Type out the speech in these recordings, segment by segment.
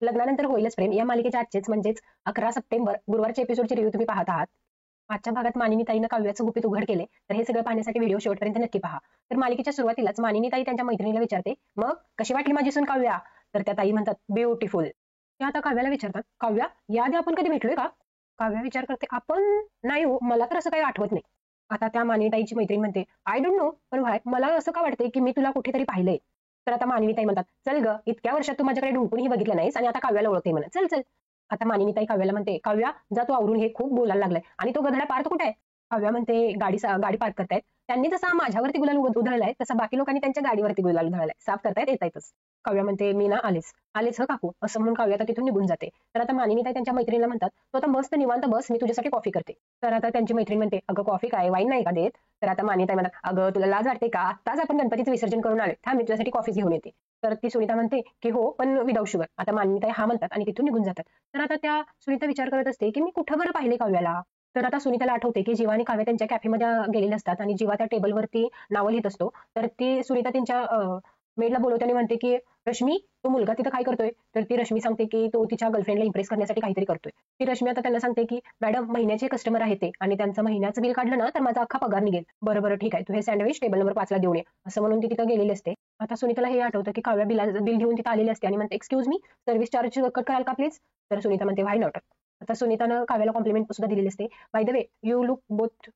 लग्नानंतर होईलच प्रेम या मालिकेच्या आजचेच म्हणजेच 11 सप्टेंबर गुरुवारच्या एपिसोडची रिव्ह्यू तुम्ही पाहत आहात. आजच्या भागात मानिनी ताईनं काव्याचं गुपित उघड केले, तर हे सगळं पाहण्यासाठी व्हिडिओ शेवटपर्यंत नक्की पहा. तर मालिकेच्या सुरुवातीलाच मानिनी ताई त्यांच्या मैत्रिणीला विचारते, मग कशी वाटली माझी सून काव्या? तर त्या ताई म्हणतात ब्युटिफुल. त्या आता काव्याला विचारतात, काव्या याआधी आपण कधी भेटलोय का? काव्या विचार करते, आपण नाही हो, मला तर असं काही आठवत नाही. आता त्या मानिनी ताईची मैत्रीण म्हणते, आय डोंट नो, पण व्हाय मला असं का वाटते की मी तुला कुठेतरी पाहिलंय. तर आता मानिनी ताई म्हणतात, चल ग, इतक्या वर्षात तू माझ्याकडे ढुंकूनही बघितलं नाहीस आणि आता काव्याला ओळखते म्हणा, चल चल. आता मानिनी ताई काव्याला म्हणते, काव्या जा तू आवरून, हे खूप बोलायला लागलाय. आणि तो गधडा पार्थ कुठे आहे? काव्या म्हणते, गाडी पार्क करतायत. त्यांनी जसा माझ्यावरती गुलाल उधळलाय तसा बाकी लोकांनी त्यांच्या गाडीवरती गुलाल उधळलाय, साफ करतायत येतायतच. काव्या म्हणते, मी ना आलेच ह काकू, असं म्हणून काव्या आता तिथून निघून जाते. तर आता मानिनी ताई त्यांच्या मैत्रिणीला म्हणतात, तो आता मस्त निवांत बस, मी तुझ्यासाठी कॉफी करते. तर आता त्यांची मैत्रीण म्हणते, अगं कॉफी काय, वाईन नाही का देत? तर आता मानिनी ताई म्हणतात, अगं तुला लाज वाटते का? आताच आपण गणपतीचं विसर्जन करून आले, थांब मी तुझ्यासाठी कॉफी घेऊन येते. तर ती सुनीता म्हणते की हो, पण विदाऊट शुगर. आता मानिनी ताई हा म्हणतात आणि तिथून निघून जातात. तर आता त्या सुनीता विचार करत असते की मी कुठं बरं पाहिले काव्याला. तर आता सुनीताला आठवते की जीवा आणि काव्या त्यांच्या कॅफेमध्ये गेलेले असतात आणि जीवा त्या टेबलवरती नावं लिहित असतो. तर ती सुनीता त्यांच्या मेडला बोलवते आणि म्हणते की रश्मी, तो मुलगा तिथं काय करतोय? तर ती रश्मी सांगते की तो तिच्या गर्लफ्रेंडला इम्प्रेस करण्यासाठी काहीतरी करतोय. ती रश्मी आता त्यांना सांगते की मॅडम, महिन्याचे कस्टमर आहे ते, आणि त्यांचं महिन्याचं बिल काढलं ना तर माझा अख्खा पगार निघेल. बरं ठीक आहे, तू हे सँडविच टेबल नंबर 5 ला देऊन ये, असं म्हणून ती तिथं गेलेली असते. आता सुनीताला हे आठवतं की काव्या बिल घेऊन तिथं आलेली असते आणि म्हणते, excuse me, service charge cut कराल का प्लीज? तर सुनीता म्हणते, व्हाय नॉट. आता सुनीतानं काव्याला कॉम्प्लिमेंट सुद्धा दिलेली असते, by the way you look both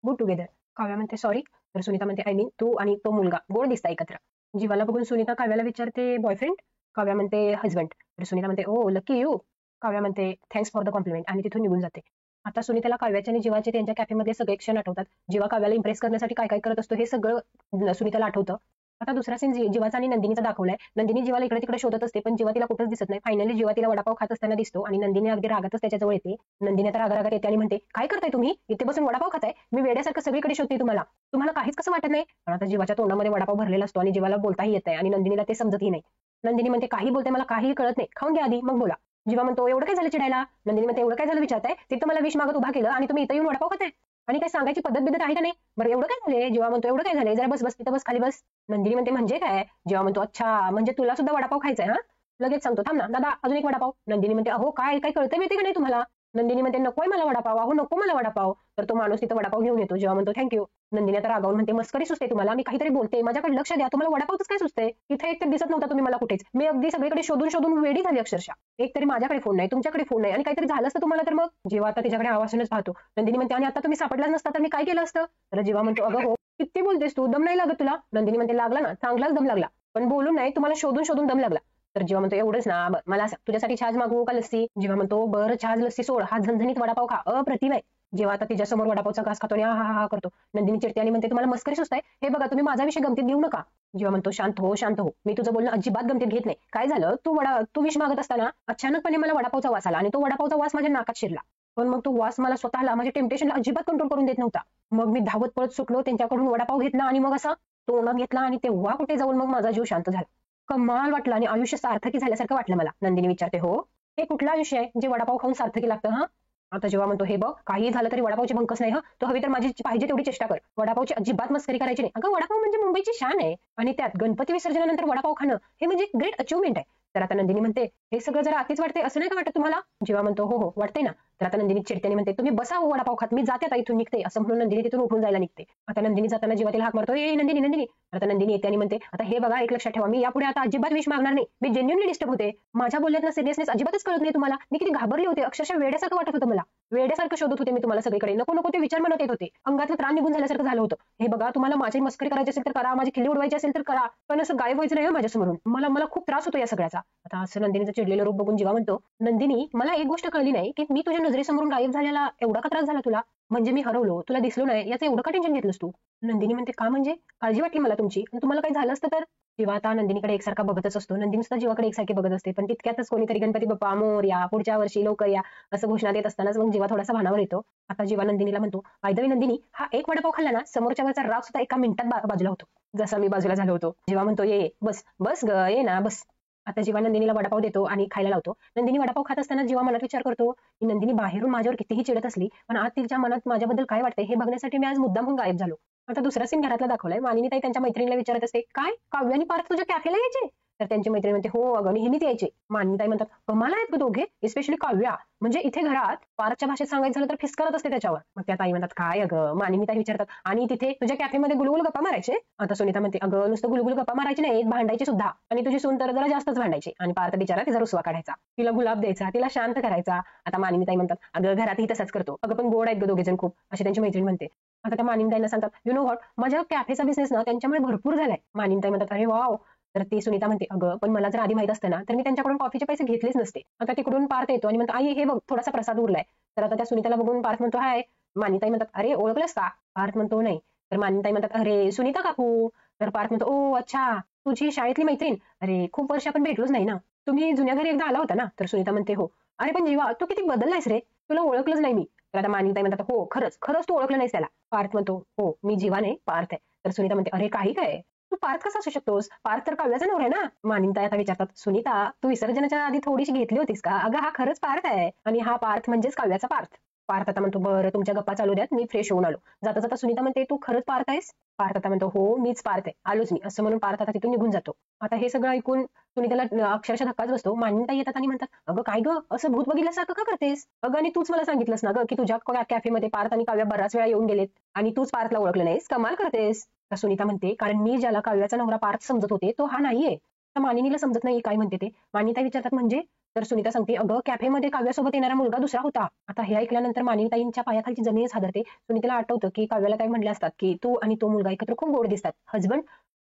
good together. Kavya म्हणते, सॉरी. तर सुनीता म्हणते, आय मीन तू आणि तो मुलगा गोड दिसता एकत्र. जीवाला बघून सुनीता काव्याला विचारते, बॉयफ्रेंड? काव्या म्हणते, हजबंड. तर सुनीता म्हणते, ओ लकी यू. काव्या म्हणते, थँक्स फॉर द कॉम्प्लिमेंट, आणि तिथून निघून जाते. आता सुनीताला काव्याचे आणि जीवाचे त्यांच्या कॅफेमध्ये सगळे क्षण आठवतात. जीवा काव्याला इम्प्रेस करण्यासाठी काय काय करत असतो हे सगळं सुनीताला आठवतं. आता दुसरा सीन जीवाचा आणि नंदिनीचा दाखवलाय. नंदिनी जीवाला इकडे तिकडे शोधत असते, पण जीवा तिला कुठंच दिसत नाही. फायनली जीवा तिला वडापाव खात असताना दिसतो आणि नंदिनी अगदी रागातच त्याच्याजवळ येते. नंदिनी आता रागारागात येते आणि म्हणते, काय करताय तुम्ही इथे बसून वडापाव खाताय? मी वेड्यासारखं सगळीकडे शोधते तुम्हाला काहीच कसं वाटत नाही? पण आता जीवाच्या तोंडामध्ये वडापाव भरलेला असतो आणि जीवाला बोलताही येत आहे आणि नंदिनीला ते समजतही नाही. नंदिनी म्हणते, काही बोलते, मला काही कळत नाही, खाऊन घ्या आधी मग बोला. जीवा म्हणतो, एवढं काय झालं चिडायला? नंदिनी म्हणते, एवढं काय झालं विचारताय? तिथं मला विष मागत उभा केलं आणि तुम्ही इथं येऊन वडापाव खाताय? आणि काय सांगायची पद्धत बिद्धत आहे का नाही? बरं एवढं काय झालंय? जीवा म्हणतो, एवढं काय झालंय, जरा बस तिथं बस, खाली बस. नंदिनी म्हणते, म्हणजे काय? जीवा म्हणतो, अच्छा म्हणजे तुला सुद्धा वडापाव खायचाय हा? लगेच सांगतो, थांब ना दादा, अजून एक वडापाव. नंदिनी म्हणते, अहो काय कळतं मिळते का नाही तुम्हाला? नंदिनी म्हणते, नकोय मला वडापाव, अहो नको मला वडापाव. तर तो माणूस तिथं वडापाव घेऊन येतो. जेव्हा म्हणतो, थँक्यू. नंदिनी आता रागावून म्हणते, मस्करी सुचते तुम्हाला, मी काहीतरी बोलते, माझ्याकडे लक्ष द्या, तुम्हाला वडापावच काय सुचते? इथे एक तर दिसत नव्हता तुम्ही मला कुठेच, मी अगदी सगळीकडे शोधून शोधून वेडी झाली अक्षरशः. एक तरी माझ्याकडे फोन नाही, तुमच्याकडे फोन नाही, आणि काहीतरी झालं असतं तुम्हाला तर मग? जेव्हा आता तिच्याकडे आवाजूनच पाहतो. नंदिनी म्हणते, आणि आता तुम्ही सापडलाच नसता तर मी काय केलं असतं? तर जेव्हा म्हणतो, अगं हो, किती बोलतेस तू, दम नाही लागत तुला? नंदिनी म्हणते, लागला ना, चांगलाच दम लागला, पण बोलून नाही, तुम्हाला शोधून शोधून दम लागला. तर जेव्हा म्हणतो, एवढंच ना, मला तुझ्यासाठी छाज मागवू का लस्सी? जेव्हा म्हणतो, बरं छाज लस्सी सोड, हा झणझणीत वडापाव खा, अप्रतिम आहे. जेव्हा आता तिच्यासमोर वडापावचा घास खातो आणि हा हा हा करतो. नंदिनी चिडते आणि म्हणते, तुम्हाला मस्करी सुचताय? हे बघा, तुम्ही माझा विषय गमतीत घेऊ नका. जेव्हा म्हणतो, शांत हो, मी तुझं बोलणं अजिबात गमतीत घेत नाही. काय झालं, तू विष मागत असताना अचानकपणे मला वडापावचा वास आला आणि तो वडापावचा वास माझ्या नाकात शिरला. पण मग तो वास मला स्वतःला माझ्या टेम्पटेशनला अजिबात कंट्रोल करून देत नव्हता. मग मी धावत पळत सुटलो, त्यांच्याकडून वडापाव घेतला आणि मग असा तोंडात घेतला आणि तेव्हा कुठे जाऊन मग माझा जीव शांत झाला. कमाल वाटला आणि आयुष्य सार्थकी झाल्यासारखं वाटलं मला. नंदिनी विचारते, हो, हे कुठला आयुष्य आहे जे वडापाव खाऊन सार्थकी लागतं हा? आता जेव्हा म्हणतो, हे बघ, काही झालं तरी वडापावची भंकस नाही, तो हवी तर माझी पाहिजे तेवढी चेष्टा कर, वडापावची अजिबात मस्करी करायची नाही. अगं वडापाव म्हणजे मुंबईची शान आहे, आणि त्यात गणपती विसर्जनानंतर वडापाव खाणं हे म्हणजे ग्रेट अचिव्हमेंट आहे. तर आता नंदिनी म्हणते, हे सगळं जरा अतिच वाटते, असं नाही का वाटत तुम्हाला? जेव्हा म्हणतो, हो वाटतंय ना. तर आता नंदिनी चिडते म्हणते, तुम्ही बसा वडापाव खात, मी जाते आता इथून निघते, असं म्हणून नंदिनी तिथून उठून जायला निघते. आता नंदिनी जाताना जेव्हा तिला हाक मारतो, ए नंदिनी. आता नंदिनी येते आणि म्हणते, आता हे बघा, एक लक्षात ठेवा, मी यापुढे आता अजिबात विष मागणार नाही, मी जेन्युइनली डिस्टर्ब होते, माझ्या बोलण्यातलं सिरियसनेस अजिबातच कळत नाही तुम्हाला, मी किती घाबरले होते, अक्षरशः वेड्यासारखं वाटत होतं मला, वेड्यासारखं शोधत होते मी तुम्हाला सगळीकडे, नको ते विचार मनात येत होते, अंगातलं त्राण निघून झाल्यासारखं झालं होतं. हे बघा, तुम्हाला माझी मस्करी करायची असेल तर करा, माझी खिल्ली उडवायची असेल तर करा, पण असं गायब व्हायचं नाही माझ्यासमोरून, मला खूप त्रास होतो या सगळ्याचा. आता असं नंदिनीचं चिडलेलं रूप बघून जेव्हा म्हणतो, नंदिनी, मला एक गोष्ट कळली नाही की मी तुझ्या नजरेसमोरून गायब झालेला एवढा का त्रास झाला तुला? म्हणजे मी हरवलो, तुला दिसलो नाही, याचं एवढं का टेन्शन घेतलंस तू? नंदिनी म्हणते, का म्हणजे? काळजी वाटली मला तुमची, तुम्हाला काही झालं असतं तर? जेव्हा आता नंदिनीकडे एकसारखा बघतच असतो, नंदिनी सुद्धा जीवाकडे एकसारखी बघत असते, पण तितक्यातच कोणीतरी गणपती बाप्पा मोरया, पुढच्या वर्षी लवकर या, असं घोषणा देत असतानाच मग जीवा थोडासा भानावर येतो. आता जीवा नंदिनीला म्हणतो, बाय द वे नंदिनी, हा एक वडापाव खाल्ला ना, समोरच्या वरचा राग सुद्धा एका मिनिटात बाजूला होतो, जसा मी बाजूला झालो होतो. जेव्हा म्हणतो, ये बस ग, ये ना बस. आता जीवा नंदिनीला वडापाव देतो आणि खायला लावतो. नंदिनी वडापाव खात असताना जीवा मनात विचार करतो की नंदिनी बाहेरून माझ्यावर कितीही चिडत असली, पण आज तिच्या मनात माझ्याबद्दल काय वाटते हे बघण्यासाठी मी आज मुद्दामहून गायब झालो. आता दुसरा सीन घरातला दाखवलाय. मानिनी ताई त्यांच्या मैत्रिणीला विचारत असते, काय काव्य आणि पार्थ तुझ्या कॅफेला यायचे? तर त्यांची मैत्रीण म्हणते हो अगं नेहमीच यायचे. मानिनीताई म्हणतात कमाल आहेत ग दोघे, स्पेशली काव्या. म्हणजे इथे घरात पार्थच्या भाषेत सांगायचं झालं तर फिसकरत असते त्याच्यावर. मग त्या ताई म्हणतात काय अगं. मानिनीताई विचारतात आणि तिथे तुझ्या कॅफेमध्ये गुलगुल गप्पा मारायचे. आता सुनीता म्हणते अगं नुसतं गुलगुल गप्पा मारायची नाही, भांडायची सुद्धा. आणि तुझी सून तर जरा जास्तच भांडायची. आणि पार्थ बिचारा तिचा रुसवा काढायचा, तिला गुलाब द्यायचा, तिला शांत करायचा. आता मानिनीताई म्हणतात अगं घरातही तसंच करतो. अगं पण गोड आहेत ग दोघे जण खूप, अशी त्यांची मैत्रीण म्हणते. आता त्या मानिनीताईंना सांगतात यु नो व्हॉट, माझ्या कॅफेचा बिझनेस ना त्यांच्यामुळे भरपूर झालाय. मानिनीताई म्हणतात अरे वाव. तर ती सुनीता म्हणते अगं पण मला जर आधी माहित असतं ना तर मी त्यांच्याकडून कॉफीचे पैसे घेतलेच नसते. आता तिकडून पार्थ येतो आणि म्हणतो आई हे बघ थोडासा प्रसाद उरलाय. तर आता त्या सुनीताला बघून पार्थ म्हणतो हाय. मानिनीताई म्हणतात अरे ओळखलंस का. पार्थ म्हणतो नाही. तर मानिनीताई म्हणतात अरे सुनीता काकू. तर पार्थ म्हणतो ओ अच्छा तुझी शाळेतली मैत्रीण. अरे खूप वर्ष आपण भेटलोच नाही ना, तुम्ही जुन्या घरी एकदा आला होता ना. तर सुनीता म्हणते हो. अरे पण जीवा तू किती बदललायस रे, तुला ओळखलंच नाही मी. तर आता मानिनीताई म्हणतात हो खरंच खरंच तू ओळखलं नाहीस त्याला. पार्थ म्हणतो हो मी जीवा नाही पार्थ आहे. तर सुनीता म्हणते अरे काही काय तू पार्थ कसा असू शकतोस, पार्थ तर काव्याचा नवरा आहे ना. मानिनीताई आता विचारतात सुनीता तू विसर्जनाच्या आधी थोडीशी घेतली होतीस का. अगं हा खरंच पार्थ आहे आणि हा पार्थ म्हणजेच काव्याचा पार्थ. पार्थ आता म्हणतो बरं तुमच्या गप्पा चालू द्यात मी फ्रेश होऊन आलो. जाता जाता सुनीता म्हणते तू खरंच पार्थ आहेस. पार्थ आता म्हणतो हो मीच पार्थ आहे आलोच मी, असं म्हणून पार्थ आता तिथून निघून जातो. आता हे सगळं ऐकून सुनीताला अक्षरशः धक्काच बसतो. मानिनीताई येतात आणि म्हणतात अगं काय ग असं भूत बघितल्यासारखं का करतेस. अगं आणि तूच मला सांगितलंस ना ग की तुझ्या कॅफेमध्ये पार्थ आणि काव्या बराच वेळा येऊन गेलेत आणि तूच पार्थला ओळखलं नाहीस, कमाल करतेस. तर सुनीता म्हणते कारण मी ज्याला काव्याचा नवरा पार्थ समजत होते तो हा नाहीये. तर मानिनीला समजत नाही काय म्हणते ते. मानिनीताई विचारतात म्हणजे. तर सुनीता सांगते अगं कॅफेमध्ये काव्यासोबत येणारा मुलगा दुसरा होता. आता हे ऐकल्यानंतर मानिनीताईंच्या पायाखालची जमीनच हादरते. सुनीताला आठवतं की काव्याला काय म्हणले असतात की तू आणि तो मुलगा एकत्र खूप गोड दिसतात, हजबंड.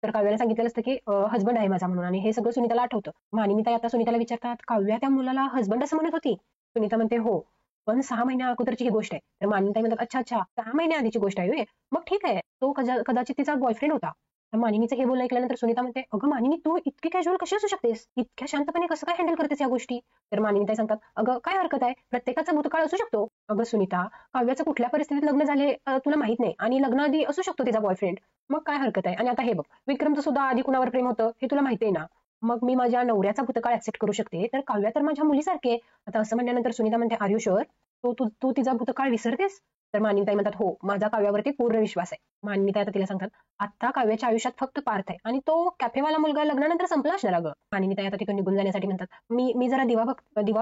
तर काव्याला सांगितलेलं असतं की हजबंड आहे माझा म्हणून, आणि हे सगळं सुनीताला आठवतं. मानिनीताई आता सुनीताला विचारतात काव्या त्या मुलाला हजबंड असं म्हणत होती. सुनीता म्हणते हो पण 6 महिन्या अगोदरची ही गोष्ट आहे. तर मानिनीताई म्हणतात अच्छा अच्छा 6 महिन्या आधीची गोष्ट आहे मग ठीक आहे तो कदाचित तिचा बॉयफ्रेंड होता. तर मानिनीचं हे बोलणं ऐकल्यानंतर सुनीता म्हणते अगं मानिनी तू इतकी कॅज्युअल कशी असू शकतेस, इतक्या शांतपणे कसं काय हँडल करतेस या गोष्टी. तर मानिनीताई सांगतात अगं काय हरकत आहे, प्रत्येकाचा भूतकाळ असू शकतो. अगं सुनीता काव्याचं कुठल्या परिस्थितीत लग्न झाले तुला माहित नाही, आणि लग्नाआधी असू शकतो तिचा बॉयफ्रेंड. मग काय हरकत आहे. आणि आता हे बघ विक्रमचं सुद्धा आधी कुणावर प्रेम होतं हे तुला माहिती आहे ना. मग मी माझ्या नवऱ्याचा भूतकाळ ऍक्सेप्ट करू शकते तर काव्या तर माझ्या मुलीसारखे. आता असं म्हणल्यानंतर सुनीता म्हणते आर यू शुअर, तू तिचा भूतकाळ विसरतेस. तर मानिनीताई म्हणतात हो माझा काव्यावरती पूर्ण विश्वास आहे. मानिनीताई आता तिला सांगतात आता काव्याच्या आयुष्यात फक्त पार्थ आहे आणि तो कॅफेवाला मुलगा लग्नानंतर संपला असणार. अगं मानिनीताई आता तिथून निघून जाण्यासाठी म्हणतात मी जरा दिवा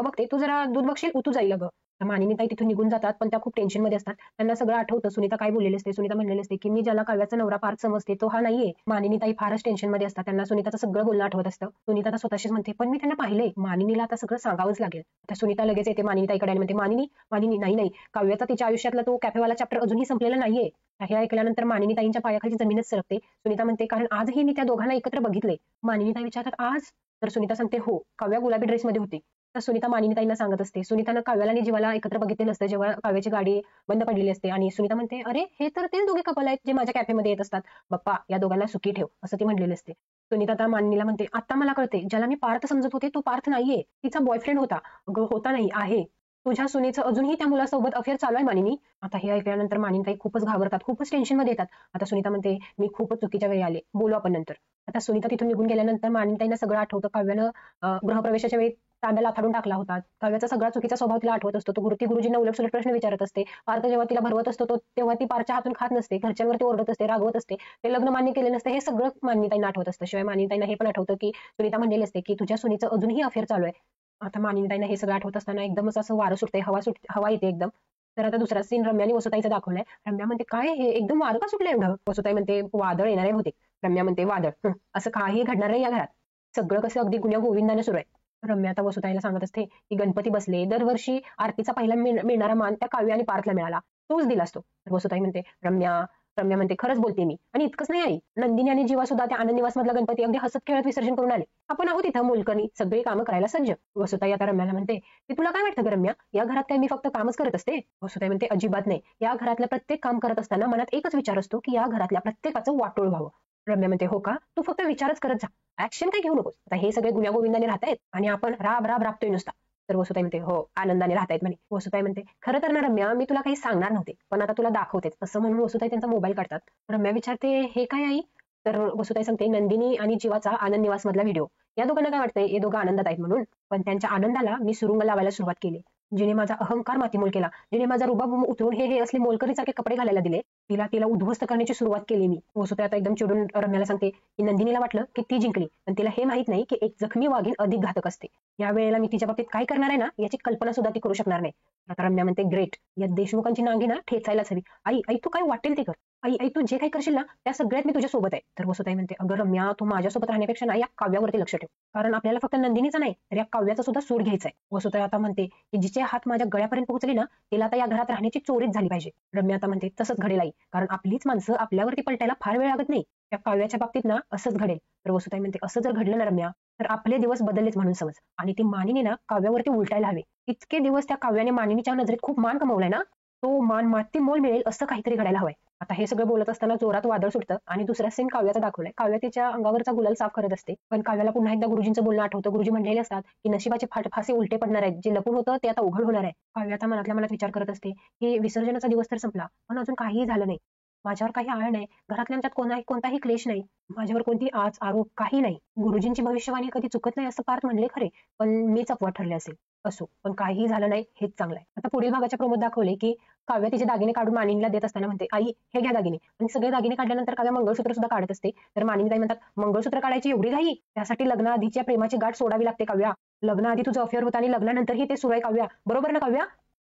बघते, तू जरा दूध बघशील उतू जाईल अगं. तर मानिनीताई तिथून निघून जातात पण त्या खूप टेन्शन मध्ये असतात. त्यांना सगळं आठवतं सुनीता काय बोललेली असते. सुनीता म्हणलेली असते की मी ज्याला काव्याचा नवरा पार्थ समजते तो हा नाहीये. मानिनीताई फारच टेन्शन मध्ये असतात, त्यांना सुनीताचं सगळं बोलणं आठवत असतं. सुनीता आता स्वतःशीच म्हणते पण मी त्यांना पाहिलंय. मानिनीला आता सगळं सांगावंच लागेल. आता सुनीता लगेच येते मानिनीताईकडे आणि म्हणते मानिनी नाही काव्याचा तिच्या आयुष्यातला तो कॅफेवाला चॅप्टर अजूनही संपलेला नाहीये. हे ऐकल्यानंतर मानिनीताईंच्या पायाखालची जमीनच सरकते. सुनीता म्हणते कारण आजही मी त्या दोघांना एकत्र बघितले. मानिनीताई विचारतात आज. तर सुनीता सांगते हो काव्या गुलाबी ड्रेसमध्ये होती. तर सुनीता मानिनीताईंना सांगत असते. सुनीतानं काव्याला आणि जीवाला एकत्र बघितलेलं असतं जेव्हा काव्याची गाडी बंद पडलेली असते, आणि सुनीता म्हणते अरे हे तर तेच दोघे कपल आहेत जे माझ्या कॅफेमध्ये येत असतात, बाप्पा या दोघांना सुखी ठेव असं ती म्हणलेली असते. सुनीता आता मानिनीला म्हणते आता मला कळते ज्याला मी पार्थ समजत होते तो पार्थ नाहीये, तिचा बॉयफ्रेंड होता. होता नाही आहे. तुझ्या सुनेचं अजूनही त्या मुलासोबत अफेअर चालू आहे मानिनी. आता हे ऐकल्यानंतर मानिनीताई खूपच घाबरतात, खूपच टेन्शन मध्ये येतात. आता सुनीता म्हणते मी खूपच चुकीच्या वेळी आले, बोलू आपण नंतर. आता सुनीता तिथून निघून गेल्यानंतर मानिनीताईंना सगळं आठवतं. काव्यानं गृहप्रवेशाच्या वेळी तांब्याला आथाडून टाकला होता. काव्याचा सगळा चुकीचा स्वभाव तिला आठवत असतो. तो ती गुरुजींना उलटसुलट प्रश्न विचारत असते. पार्थ जेव्हा तिला भरवत असतो तेव्हा ती पारच्या हातून खात नसते, घरच्यांवरती ओरडत असते, रागवत असते, ते लग्न मान्य केले नसते. हे सगळं मानिनीताईंना आठवत असतं. शिवाय मानिनीताईंना हे पण आठवतं की सुनीता म्हणलेली असते की तुझ्या सुनीचं अजूनही अफेअर चालू आहे. आता मानिनीताईंना हे सगळं आठवत असताना एकदमच असं वारं सुटते, हवा येते एकदम. तर आता दुसरा सीन रम्या आणि वसुताईचा दाखवलाय. रम्या म्हणते काय हे एकदम वारं का सुटलंय एवढं. वसुताई म्हणते वादळ येणार आहे होते. रम्या म्हणते वादळ असं काही घडणार नाही या घरात, सगळं कसं अगदी गुण्या गोविंदाने सुरू आहे. रम्या आता वसुताईला सांगत असते की गणपती बसले, दरवर्षी आरतीचा पहिला मिळणारा मान त्या काव्य आणि पार्थला मिळाला, तोच दिला असतो. तर वसुताई म्हणते रम्या म्हणते खरंच बोलते मी, आणि इतकंच नाही आई, नंदिनी आणि जीवा सुद्धा त्या आनंद निवास मधला गणपती अगदी हसत खेळत विसर्जन करून आले. आपण आहोत इथं मोलकरणी सगळी कामं करायला सज्ज. वसुताई आता रम्याला म्हणते की तुला काय वाटतं रम्या या घरात काय मी फक्त कामच करत असते. वसुताई म्हणते अजिबात नाही, या घरातलं प्रत्येक काम करत असताना मनात एकच विचार असतो की या घरातल्या प्रत्येकाचं वाटोळ व्हावं. रम्या म्हणते हो का, तू फक्त विचारच करत जा, ऍक्शन काय घेऊ नकोस. आता हे सगळे गुण्यागोविंदाने राहतायत आणि आपण राबतोय नुसता. तर वसुताई म्हणते हो आनंदाने राहतायत म्हणे. वसुताई म्हणते खरं तर ना रम्या मी तुला काही सांगणार नव्हते पण आता तुला दाखवतेच, असं म्हणून वसुताई त्यांचा मोबाईल काढतात. रम्या विचारते हे काय आई. तर वसुताई सांगते नंदिनी आणि जीवाचा आनंद निवास मधला व्हिडिओ. या दोघांना काय वाटतंय हे दोघं आनंदात आहेत म्हणून, पण त्यांच्या आनंदाला मी सुरुंग लावायला सुरुवात केली. जिने माझा अहंकार मातीमोल केला, जिने माझा रुबाब उतरून हे असले मोलकरीसारखे कपडे घालायला दिले, तिला तिला उद्ध्वस्त करण्याची सुरुवात केली मी. वसुते आता एकदम चिडून रम्याला सांगते की नंदिनीला वाटलं की ती जिंकली, पण तिला हे माहित नाही की एक जखमी वाघीण अधिक घातक असते. या वेळेला मी तिच्या बाबतीत काय करणार आहे ना याची कल्पना सुद्धा ती करू शकणार नाही. आता रम्या म्हणते ग्रेट, या देशमुखांची नांगी ना ठेचायलाच हवी. आई आई तू काय वाटेल ते कर. आई तू जे काही करशील ना त्या सगळ्यात मी तुझ्या सोबत आहे. तर वसुताई म्हणते अगं रम्या, तू माझ्यासोबत राहण्यापेक्षा ना या काव्यावरती लक्ष ठेव, कारण आपल्याला फक्त नंदिनीचा नाही तर या काव्याचा सुद्धा सूड घ्यायचा आहे. वसुताई आता म्हणते की जिचे हात माझ्या गळ्यापर्यंत पोहोचले ना तिला आता या घरात राहण्याची चोरीच झाली पाहिजे. रम्या आता म्हणते तसंच घडेल आई, कारण आपलीच माणसं आपल्यावरती पलटायला फार वेळ लागत नाही. त्या काव्याच्या बाबतीत ना असंच घडेल. तर वसुताई म्हणते असं जर घडलं ना रम्या तर आपले दिवस बदललेच म्हणून समज, आणि ती मानिनी ना काव्यावरती उलटायला हवे. इतके दिवस त्या काव्याने मानिनीच्या नजरेत खूप मान कमवलाय ना, तो मान माती मोल मिळेल असं काहीतरी घडायला हवंय. आता हे सगळं बोलत असताना जोरात वादळ सुटतं आणि दुसरा सीन काव्याचा दाखवलाय. काव्या तिच्या अंगावरचा गुलाल साफ करत असते, पण काव्याला पुन्हा एकदा गुरुजींचं बोलणं आठवतं. गुरुजी म्हणलेले असतात की नशिबाचे फासे उलटे पडणार आहेत, जे लपून होतं ते आता उघड होणार आहे. काव्या आता मनातल्या मनात विचार करत असते की विसर्जनाचा दिवस तर संपला, पण अजून काहीही झालं नाही. माझ्यावर काही आळ नाही, घरातल्यांच्यात कोणताही क्लेश नाही, माझ्यावर कोणती आरोप काही नाही. गुरुजींची भविष्यवाणी कधी चुकत नाही असं पार्थ म्हणले खरे, पण मीच अपवाद ठरले असेल. असो, पण काहीही झालं नाही हेच चांगलं आहे. आता पुढील भागाच्या प्रमोद दाखवले की काव्या तिचे दागिने काढून मानिनीला देत असताना म्हणते आई हे घ्या दागिने, आणि सगळे दागिने काढल्यानंतर काव्या मंगळसूत्र सुद्धा काढत असते. तर मानिनीताई म्हणतात मंगळसूत्र काढायची एवढी घाई? त्यासाठी लग्नाआधीच्या प्रेमाची गाठ सोडावी लागते काव्या. लग्नाआधी तुझं अफेअर होतं आणि लग्नानंतरही ते सुरू आहे काव्या, बरोबर ना काव्या?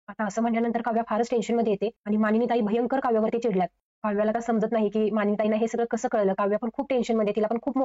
आता असं म्हणल्यानंतर काव्या फारच टेन्शनमध्ये येते आणि मानिनीताई भयंकर काव्यावरती चिडल्यात. काव्याला तर समजत नाही की मानिनीताईंना हे सगळं कसं कळलं. काव्या पण खूप टेन्शनमध्ये, तिला पण खूप